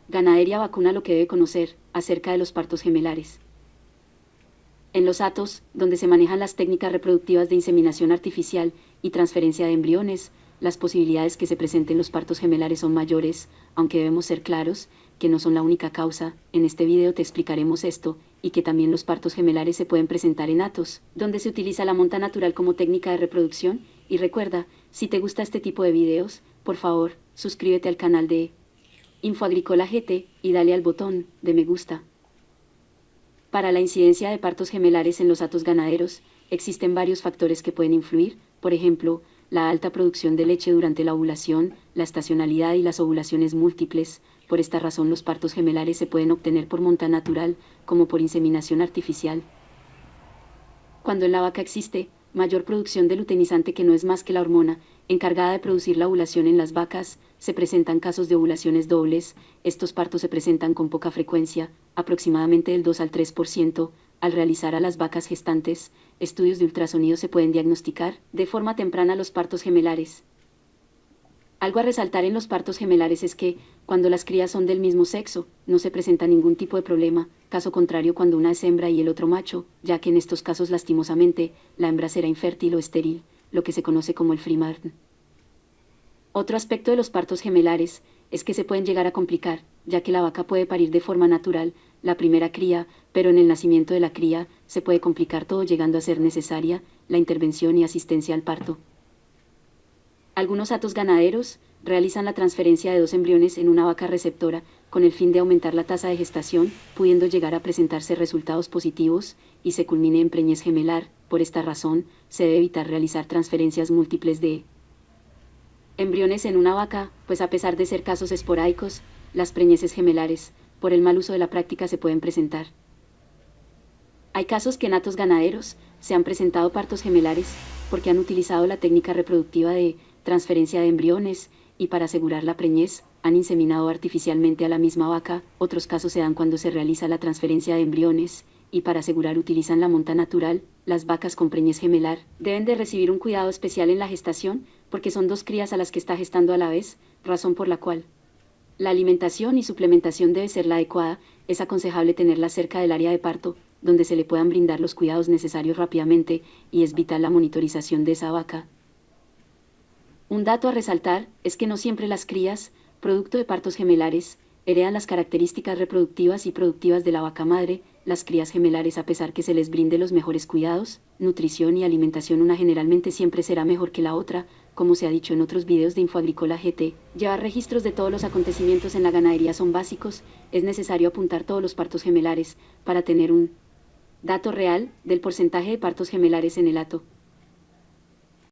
Ganadería vacuna lo que debe conocer acerca de los partos gemelares. En los hatos, donde se manejan las técnicas reproductivas de inseminación artificial y transferencia de embriones, las posibilidades que se presenten los partos gemelares son mayores, aunque debemos ser claros que no son la única causa. En este video te explicaremos esto, y que también los partos gemelares se pueden presentar en hatos, donde se utiliza la monta natural como técnica de reproducción. Y recuerda, si te gusta este tipo de videos, por favor, suscríbete al canal de InfoAgrícola GT y dale al botón de me gusta. Para la incidencia de partos gemelares en los hatos ganaderos, existen varios factores que pueden influir, por ejemplo, la alta producción de leche durante la ovulación, la estacionalidad y las ovulaciones múltiples. Por esta razón los partos gemelares se pueden obtener por monta natural, como por inseminación artificial. Cuando en la vaca existe mayor producción de luteinizante, que no es más que la hormona encargada de producir la ovulación en las vacas, se presentan casos de ovulaciones dobles. Estos partos se presentan con poca frecuencia, aproximadamente del 2 al 3%. Al realizar a las vacas gestantes estudios de ultrasonido se pueden diagnosticar de forma temprana los partos gemelares. Algo a resaltar en los partos gemelares es que, cuando las crías son del mismo sexo, no se presenta ningún tipo de problema, caso contrario cuando una es hembra y el otro macho, ya que en estos casos lastimosamente, la hembra será infértil o estéril, lo que se conoce como el FRIMARN. Otro aspecto de los partos gemelares es que se pueden llegar a complicar, ya que la vaca puede parir de forma natural la primera cría, pero en el nacimiento de la cría se puede complicar todo, llegando a ser necesaria la intervención y asistencia al parto. Algunos hatos ganaderos realizan la transferencia de 2 embriones en una vaca receptora con el fin de aumentar la tasa de gestación, pudiendo llegar a presentarse resultados positivos y se culmine en preñez gemelar. Por esta razón, se debe evitar realizar transferencias múltiples de embriones en una vaca, pues a pesar de ser casos esporádicos, las preñeces gemelares, por el mal uso de la práctica, se pueden presentar. Hay casos que en hatos ganaderos se han presentado partos gemelares porque han utilizado la técnica reproductiva de transferencia de embriones y para asegurar la preñez han inseminado artificialmente a la misma vaca. Otros casos se dan cuando se realiza la transferencia de embriones y para asegurar utilizan la monta natural. Las vacas con preñez gemelar deben de recibir un cuidado especial en la gestación porque son 2 crías a las que está gestando a la vez, razón por la cual la alimentación y suplementación debe ser la adecuada. Es aconsejable tenerla cerca del área de parto, donde se le puedan brindar los cuidados necesarios rápidamente, y es vital la monitorización de esa vaca. Un dato a resaltar es que no siempre las crías, producto de partos gemelares, heredan las características reproductivas y productivas de la vaca madre. Las crías gemelares, a pesar que se les brinde los mejores cuidados, nutrición y alimentación, una generalmente siempre será mejor que la otra. Como se ha dicho en otros videos de InfoAgrícola GT, llevar registros de todos los acontecimientos en la ganadería son básicos. Es necesario apuntar todos los partos gemelares para tener un dato real del porcentaje de partos gemelares en el hato.